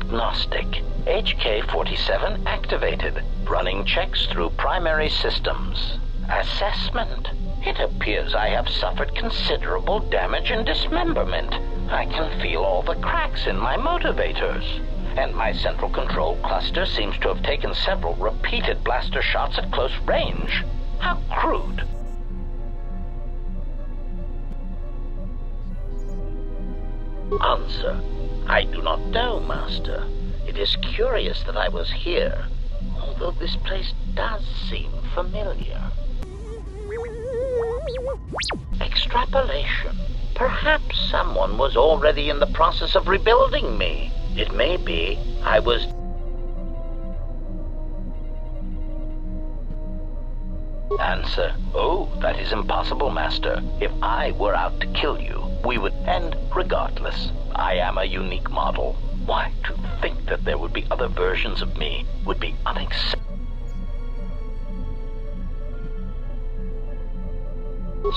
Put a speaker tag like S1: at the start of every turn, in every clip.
S1: Agnostic. HK-47 activated. Running checks through primary systems. Assessment. It appears I have suffered considerable damage and dismemberment. I can feel all the cracks in my motivators. And my central control cluster seems to have taken several repeated blaster shots at close range. How crude. Answer. I do not know, Master. It is curious that I was here, although this place does seem familiar. Extrapolation. Perhaps someone was already in the process of rebuilding me. It may be I was... Answer. Oh, that is impossible, Master. If I were out to kill you, we would... And regardless, I am a unique model. Why, to think that there would be other versions of me would be unacceptable.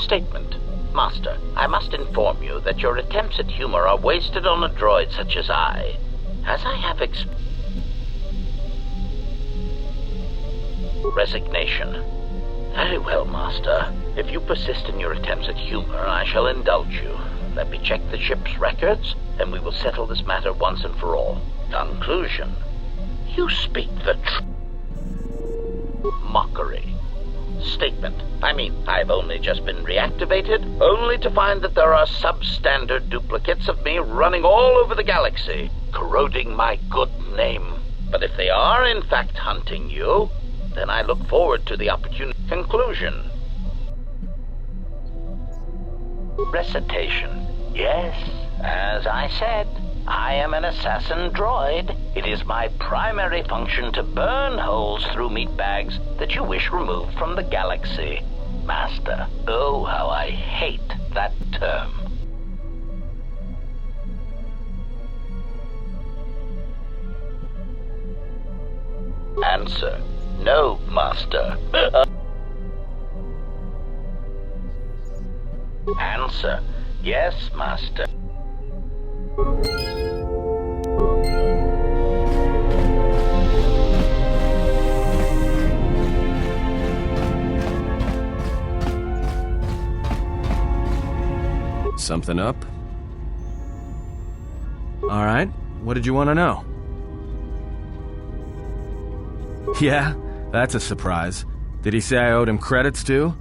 S1: Statement. Master, I must inform you that your attempts at humor are wasted on a droid such as I. As I have Resignation. Very well, Master. If you persist in your attempts at humor, I shall indulge you. Let me check the ship's records, and we will settle this matter once and for all. Conclusion. You speak the Mockery. Statement. I've only just been reactivated, only to find that there are substandard duplicates of me running all over the galaxy, corroding my good name. But if they are in fact hunting you, then I look forward to the opportunity. Conclusion. Recitation. Yes, as I said, I am an assassin droid. It is my primary function to burn holes through meat bags that you wish removed from the galaxy. Master, oh, how I hate that term. Answer. No, Master. Answer. Yes, Master.
S2: Something up? All right, what did you want to know? Yeah, that's a surprise. Did he say I owed him credits too?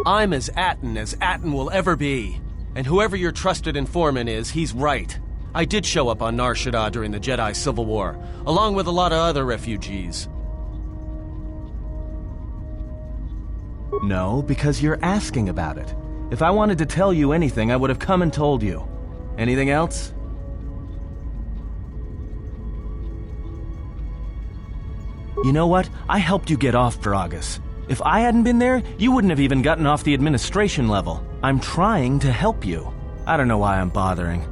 S3: I'm as Atten will ever be. And whoever your trusted informant is, he's right. I did show up on Nar Shaddaa during the Jedi Civil War, along with a lot of other refugees.
S2: No, because you're asking about it. If I wanted to tell you anything, I would have come and told you. Anything else? You know what? I helped you get off Dragus. If I hadn't been there, you wouldn't have even gotten off the administration level. I'm trying to help you. I don't know why I'm bothering.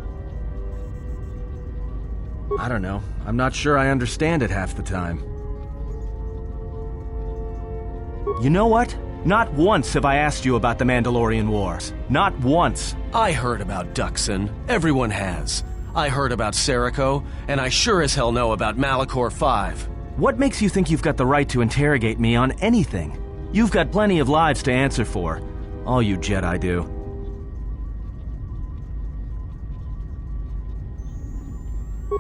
S2: I don't know. I'm not sure I understand it half the time. You know what? Not once have I asked you about the Mandalorian Wars. Not once.
S3: I heard about Duxon. Everyone has. I heard about Serico, and I sure as hell know about Malachor 5.
S2: What makes you think you've got the right to interrogate me on anything? You've got plenty of lives to answer for. All you Jedi do.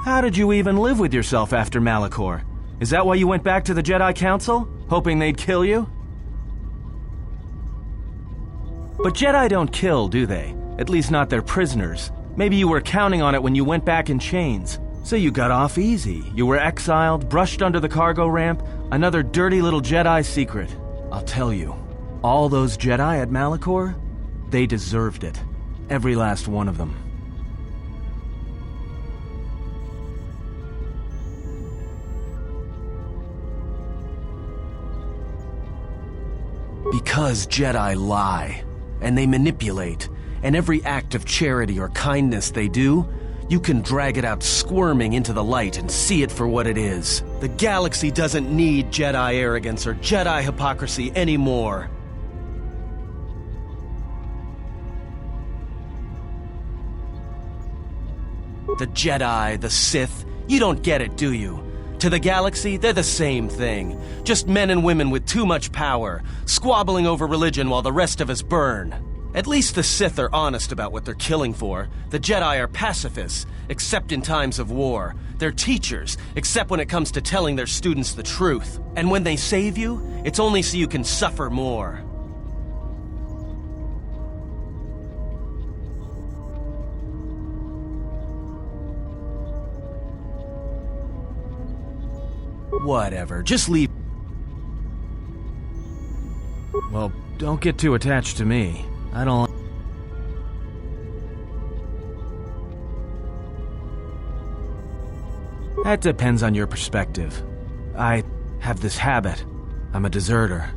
S2: How did you even live with yourself after Malachor? Is that why you went back to the Jedi Council? Hoping they'd kill you? But Jedi don't kill, do they? At least not their prisoners. Maybe you were counting on it when you went back in chains. So you got off easy. You were exiled, brushed under the cargo ramp, another dirty little Jedi secret. I'll tell you, all those Jedi at Malachor, they deserved it. Every last one of them.
S3: Because Jedi lie, and they manipulate, and every act of charity or kindness they do, you can drag it out squirming into the light and see it for what it is. The galaxy doesn't need Jedi arrogance or Jedi hypocrisy anymore. The Jedi, the Sith, you don't get it, do you? To the galaxy, they're the same thing. Just men and women with too much power, squabbling over religion while the rest of us burn. At least the Sith are honest about what they're killing for. The Jedi are pacifists, except in times of war. They're teachers, except when it comes to telling their students the truth. And when they save you, it's only so you can suffer more. Whatever, just leave.
S2: Well, don't get too attached to me. I don't... That depends on your perspective. I have this habit. I'm a deserter.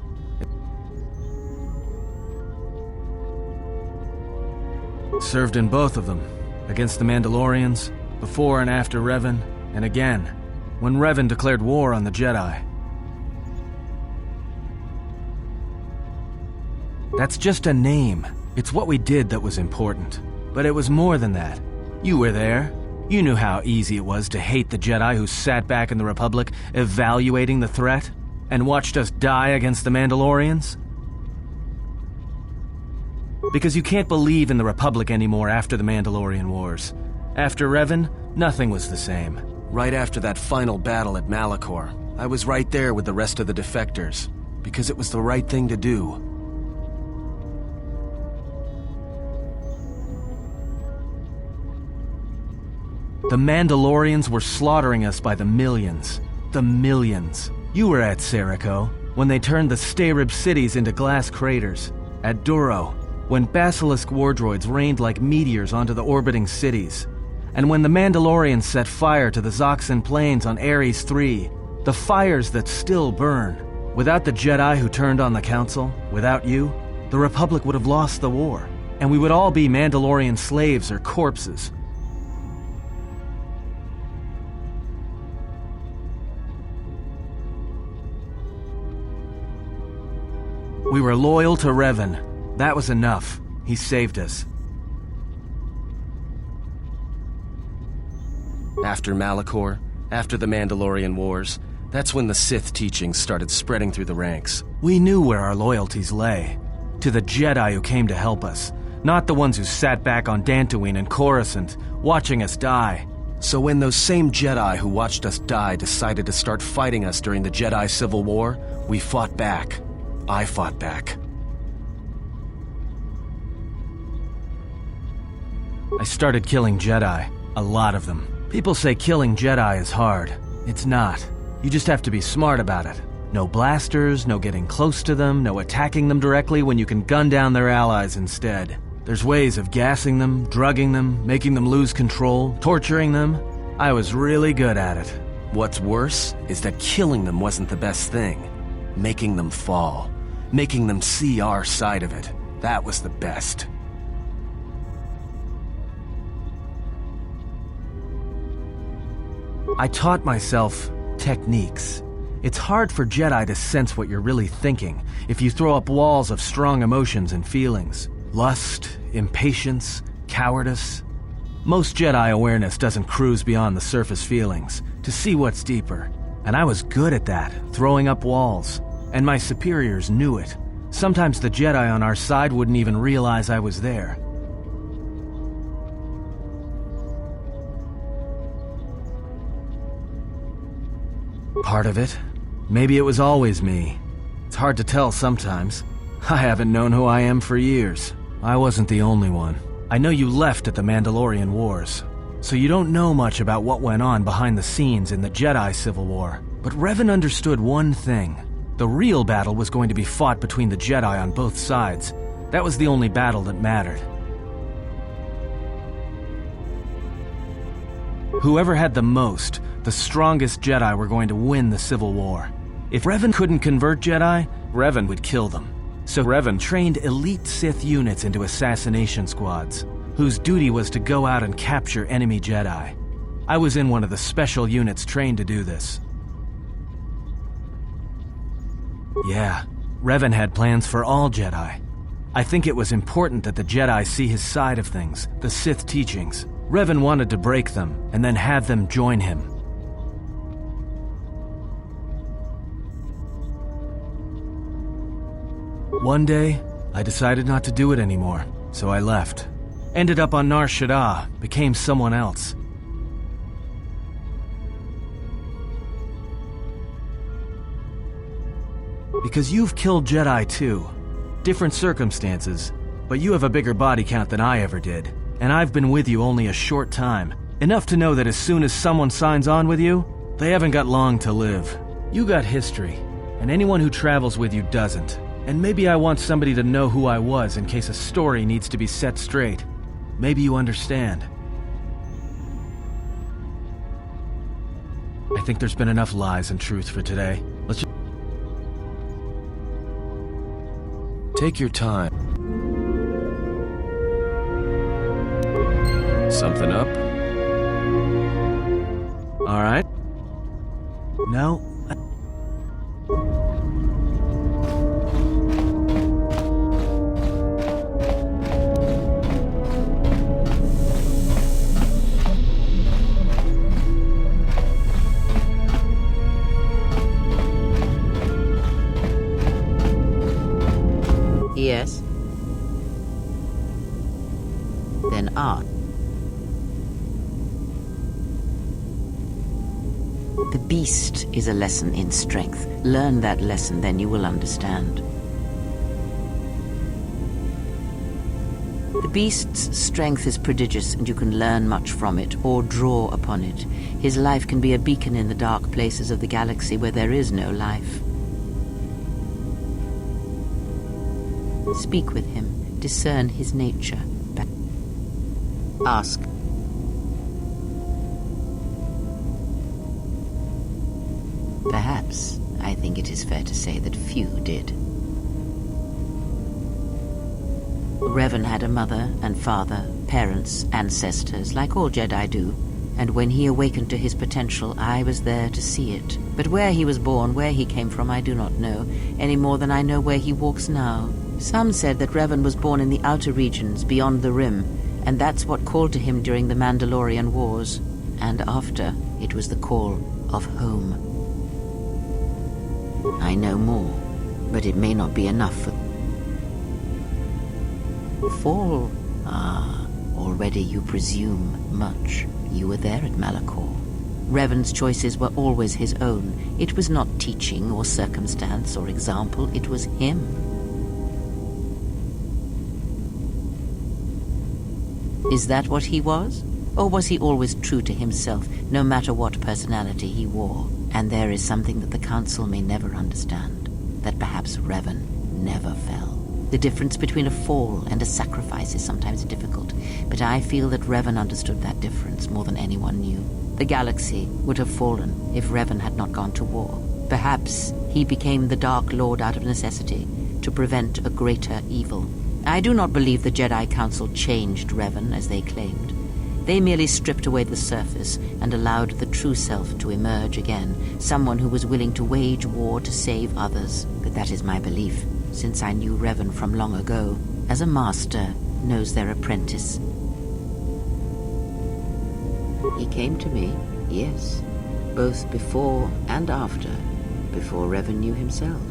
S2: Served in both of them. Against the Mandalorians, before and after Revan, and again, when Revan declared war on the Jedi. That's just a name. It's what we did that was important. But it was more than that. You were there. You knew how easy it was to hate the Jedi who sat back in the Republic, evaluating the threat, and watched us die against the Mandalorians. Because you can't believe in the Republic anymore after the Mandalorian Wars. After Revan, nothing was the same.
S3: Right after that final battle at Malachor, I was right there with the rest of the defectors, because it was the right thing to do.
S2: The Mandalorians were slaughtering us by the millions. The millions. You were at Serico, when they turned the Starib cities into glass craters. At Duro, when Basilisk war droids rained like meteors onto the orbiting cities. And when the Mandalorians set fire to the Zoxan plains on Ares III, the fires that still burn. Without the Jedi who turned on the Council, without you, the Republic would have lost the war, and we would all be Mandalorian slaves or corpses. We were loyal to Revan. That was enough. He saved us.
S3: After Malachor, after the Mandalorian Wars, that's when the Sith teachings started spreading through the ranks.
S2: We knew where our loyalties lay. To the Jedi who came to help us, not the ones who sat back on Dantooine and Coruscant, watching us die.
S3: So when those same Jedi who watched us die decided to start fighting us during the Jedi Civil War, we fought back. I fought back.
S2: I started killing Jedi. A lot of them. People say killing Jedi is hard. It's not. You just have to be smart about it. No blasters, no getting close to them, no attacking them directly when you can gun down their allies instead. There's ways of gassing them, drugging them, making them lose control, torturing them. I was really good at it.
S3: What's worse is that killing them wasn't the best thing. Making them fall. Making them see our side of it. That was the best.
S2: I taught myself techniques. It's hard for Jedi to sense what you're really thinking if you throw up walls of strong emotions and feelings. Lust, impatience, cowardice. Most Jedi awareness doesn't cruise beyond the surface feelings to see what's deeper. And I was good at that, throwing up walls. And my superiors knew it. Sometimes the Jedi on our side wouldn't even realize I was there. Part of it. Maybe it was always me. It's hard to tell sometimes. I haven't known who I am for years. I wasn't the only one. I know you left at the Mandalorian Wars, so you don't know much about what went on behind the scenes in the Jedi Civil War. But Revan understood one thing. The real battle was going to be fought between the Jedi on both sides. That was the only battle that mattered. Whoever had the most, the strongest Jedi were going to win the Civil War. If Revan couldn't convert Jedi, Revan would kill them. So Revan trained elite Sith units into assassination squads, whose duty was to go out and capture enemy Jedi. I was in one of the special units trained to do this. Yeah, Revan had plans for all Jedi. I think it was important that the Jedi see his side of things, the Sith teachings. Revan wanted to break them and then have them join him. One day, I decided not to do it anymore, so I left. Ended up on Nar Shaddaa, became someone else. Because you've killed Jedi too. Different circumstances, but you have a bigger body count than I ever did. And I've been with you only a short time. Enough to know that as soon as someone signs on with you, they haven't got long to live. You got history, and anyone who travels with you doesn't. And maybe I want somebody to know who I was in case a story needs to be set straight. Maybe you understand. I think there's been enough lies and truth for today. Let's just...
S3: Take your time. Something up?
S2: All right. No.
S4: Yes. Then art. The beast is a lesson in strength. Learn that lesson, then you will understand. The beast's strength is prodigious, and you can learn much from it, or draw upon it. His life can be a beacon in the dark places of the galaxy where there is no life. Speak with him, discern his nature. Ask. Perhaps, I think it is fair to say that few did. Revan had a mother and father, parents, ancestors, like all Jedi do. And when he awakened to his potential, I was there to see it. But where he was born, where he came from, I do not know, any more than I know where he walks now. Some said that Revan was born in the outer regions, beyond the Rim, and that's what called to him during the Mandalorian Wars. And after, it was the call of home. I know more, but it may not be enough for... Fall? Ah, already you presume much. You were there at Malachor. Revan's choices were always his own. It was not teaching or circumstance or example, it was him. Is that what he was? Or was he always true to himself, no matter what personality he wore? And there is something that the Council may never understand, that perhaps Revan never fell. The difference between a fall and a sacrifice is sometimes difficult, but I feel that Revan understood that difference more than anyone knew. The galaxy would have fallen if Revan had not gone to war. Perhaps he became the Dark Lord out of necessity, to prevent a greater evil. I do not believe the Jedi Council changed Revan, as they claimed. They merely stripped away the surface and allowed the true self to emerge again, someone who was willing to wage war to save others. But that is my belief, since I knew Revan from long ago, as a master knows their apprentice. He came to me, yes, both before and after, before Revan knew himself.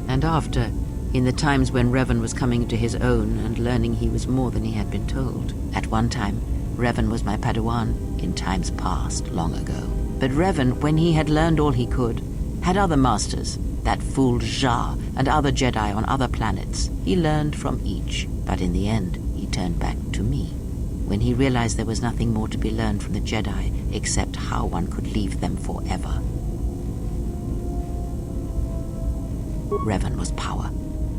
S4: And after, in the times when Revan was coming to his own and learning he was more than he had been told. At one time, Revan was my Padawan, in times past, long ago. But Revan, when he had learned all he could, had other masters, that fool Jar and other Jedi on other planets. He learned from each, but in the end, he turned back to me. When he realized there was nothing more to be learned from the Jedi except how one could leave them forever. Revan was power.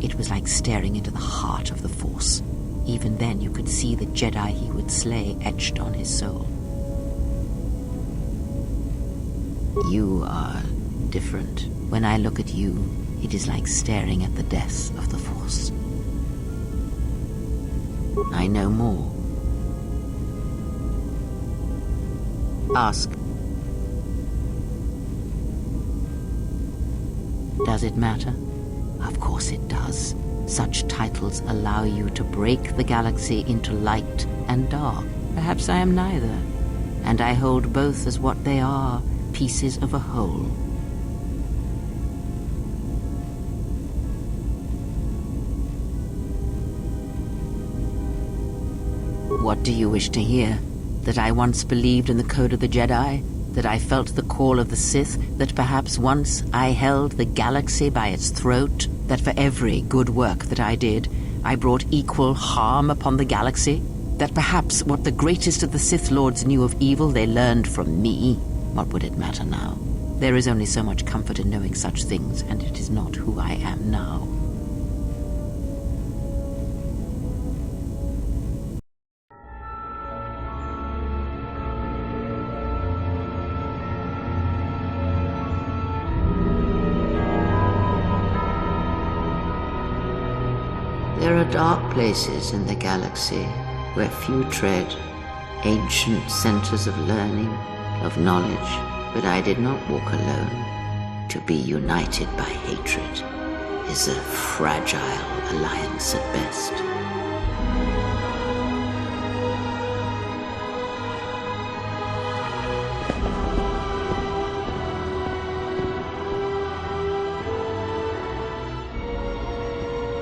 S4: It was like staring into the heart of the Force. Even then you could see the Jedi he would slay etched on his soul. You are different. When I look at you, it is like staring at the death of the Force. I know more. Ask. Does it matter? Of course it does. Such titles allow you to break the galaxy into light and dark. Perhaps I am neither, and I hold both as what they are, pieces of a whole. What do you wish to hear? That I once believed in the code of the Jedi? That I felt the call of the Sith? That perhaps once I held the galaxy by its throat? That for every good work that I did, I brought equal harm upon the galaxy? That perhaps what the greatest of the Sith Lords knew of evil they learned from me? What would it matter now? There is only so much comfort in knowing such things, and it is not who I am now. There are dark places in the galaxy where few tread, ancient centers of learning, of knowledge, but I did not walk alone. To be united by hatred is a fragile alliance at best.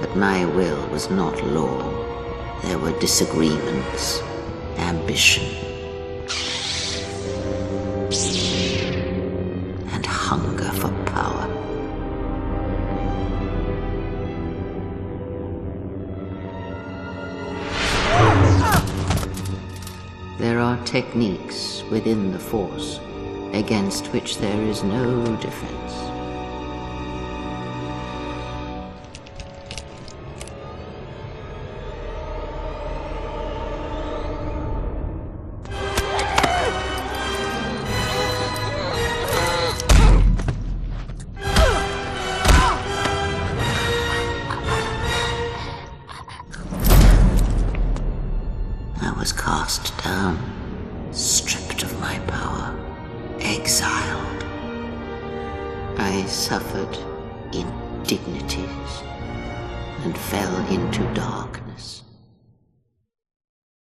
S4: But my will was not law. There were disagreements, ambition, and hunger for power. There are techniques within the Force against which there is no defense. I was cast down, stripped of my power, exiled. I suffered indignities and fell into darkness.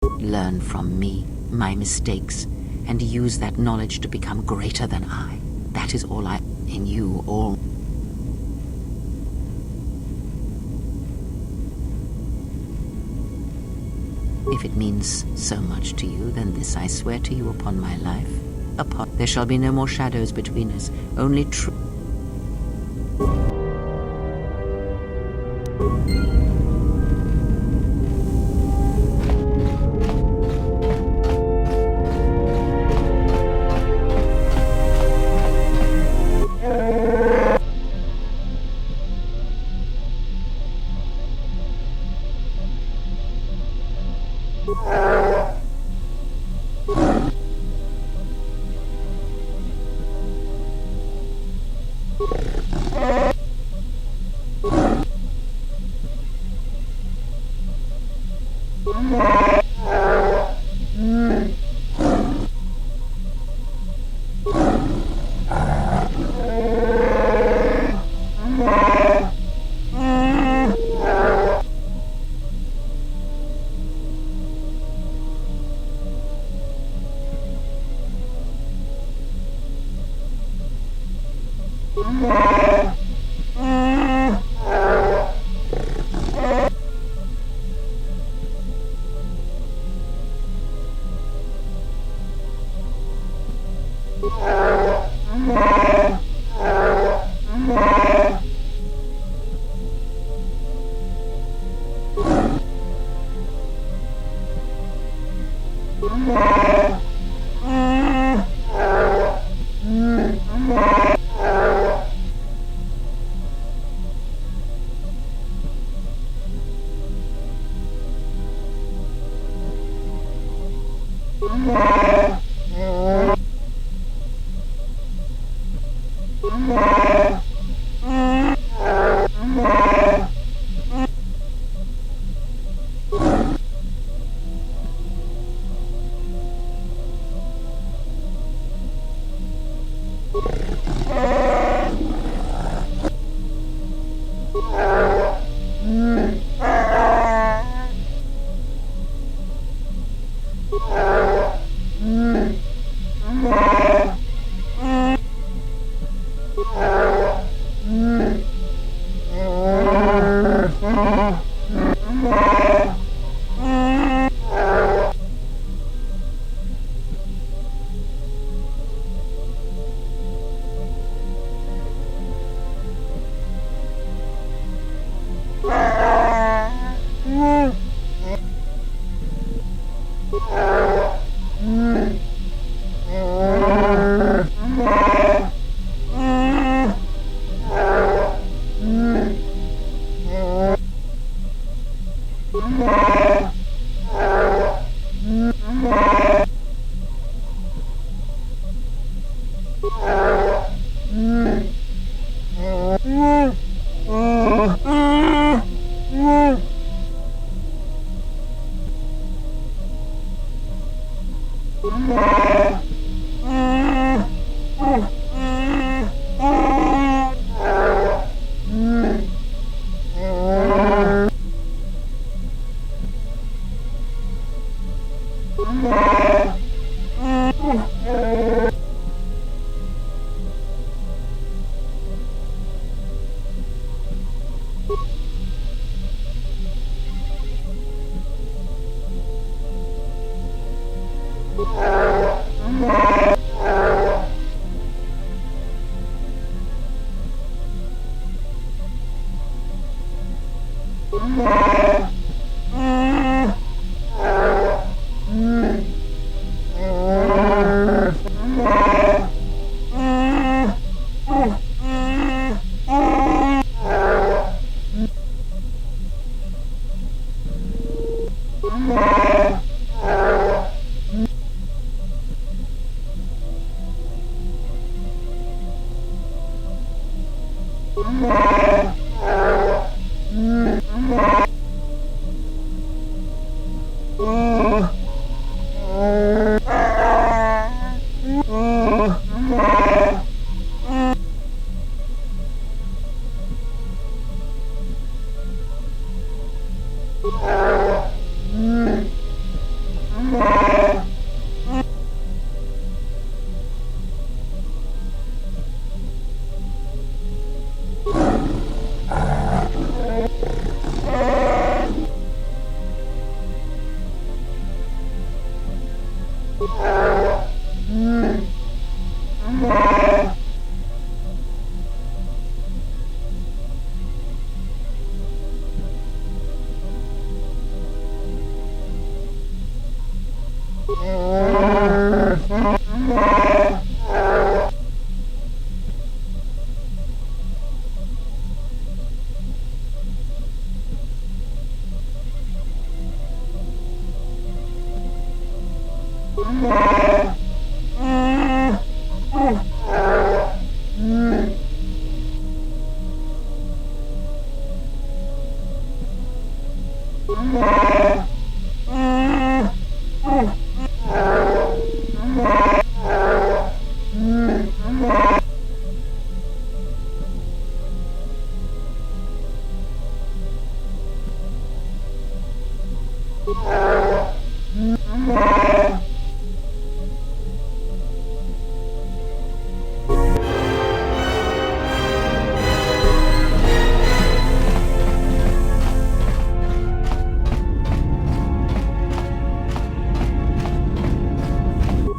S4: Learn from me, my mistakes, and use that knowledge to become greater than I. That is all in you, all. If it means so much to you, then this I swear to you upon my life. There shall be no more shadows between us, only truth.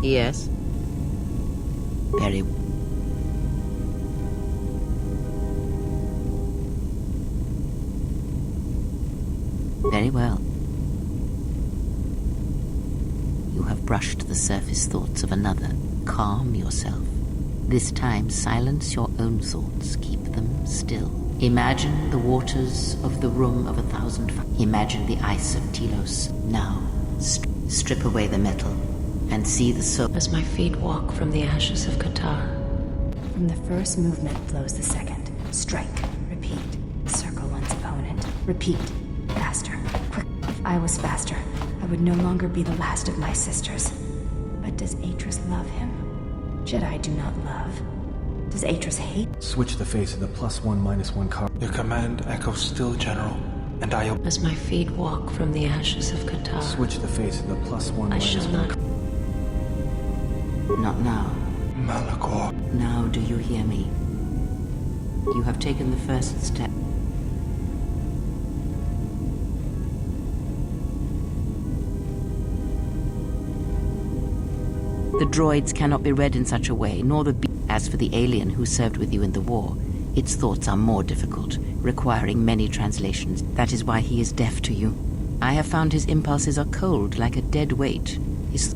S4: Yes. Very. Very well. You have brushed the surface thoughts of another. Calm yourself. This time, silence your own thoughts. Keep them still. Imagine the waters of the room of 1,000 fires. Imagine the ice of Telos. Now, strip away the metal and see the soul.
S5: As my feet walk from the ashes of Kotor.
S6: From the first movement flows the second. Strike. Repeat. Circle one's opponent. Repeat. Faster. Quick. If I was faster, I would no longer be the last of my sisters. But does Atreus love him? Jedi do not love. Does Atreus hate?
S3: Switch the face of the +1/-1 card.
S7: Your command echoes still, General, and I obey.
S5: As my feet walk from the ashes of Kotor.
S3: Switch the face of the +1/-1.
S5: I shall not.
S4: Not now.
S7: Malachor.
S4: Now do you hear me? You have taken the first step. The droids cannot be read in such a way, nor the As for the alien who served with you in the war, its thoughts are more difficult, requiring many translations. That is why he is deaf to you. I have found his impulses are cold, like a dead weight. His...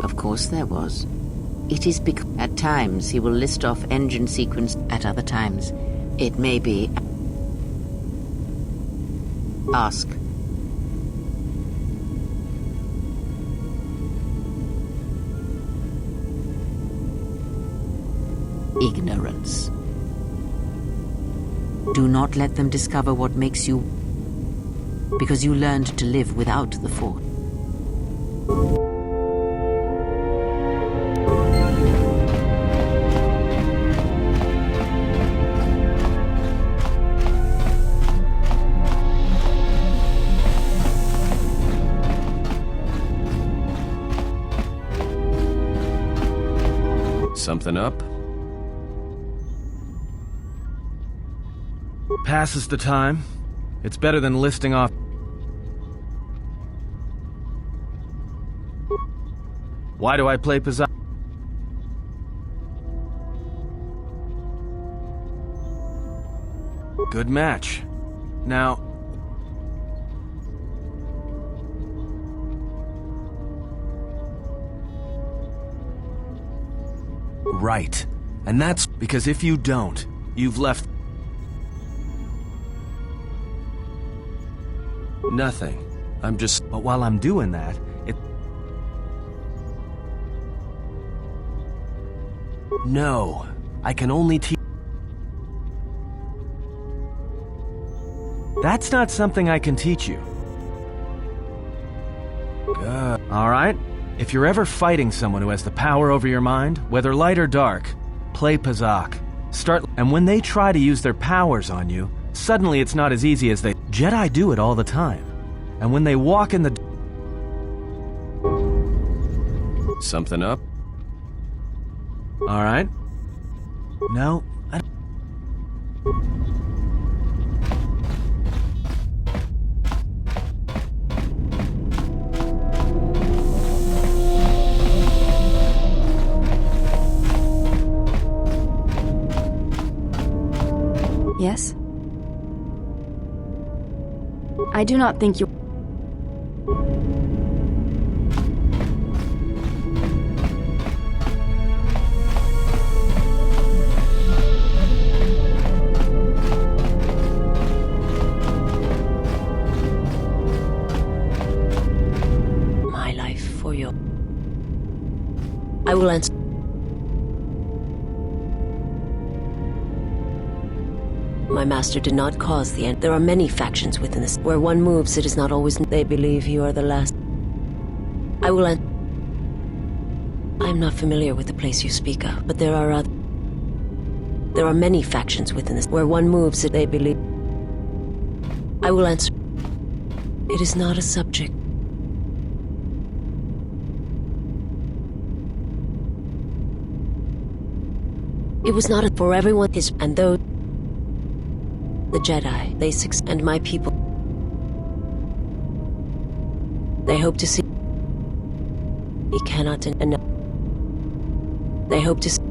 S4: Of course there was. It is because at times he will list off engine sequence, at other times it may be... Ask. Ignorance. Do not let them discover what makes you... because you learned to live without the Force.
S3: Something up?
S2: Passes the time. It's better than listing off. Why do I play Pizza? Good match. Now...
S3: Right. And that's...
S2: Because if you don't, you've left...
S3: Nothing. I'm just...
S2: But while I'm doing that, it...
S3: No. I can only teach...
S2: That's not something I can teach you.
S3: Good.
S2: Alright? If you're ever fighting someone who has the power over your mind, whether light or dark, play Pazak. And when they try to use their powers on you, suddenly it's not as easy as they... Jedi do it all the time. And when they walk in the...
S3: Something up?
S2: Alright. No, I...
S6: Yes? I do not think you...
S5: My life for you. I will answer. My master did not cause the end. There are many factions within this. Where one moves, it is not always... They believe you are the last. I will answer. I am not familiar with the place you speak of, but there are other... There are many factions within this. Where one moves, they believe... I will answer. It is not a subject. It was not a... For everyone is... And though... The Jedi, they and my people. They hope to see. He cannot and they hope to see.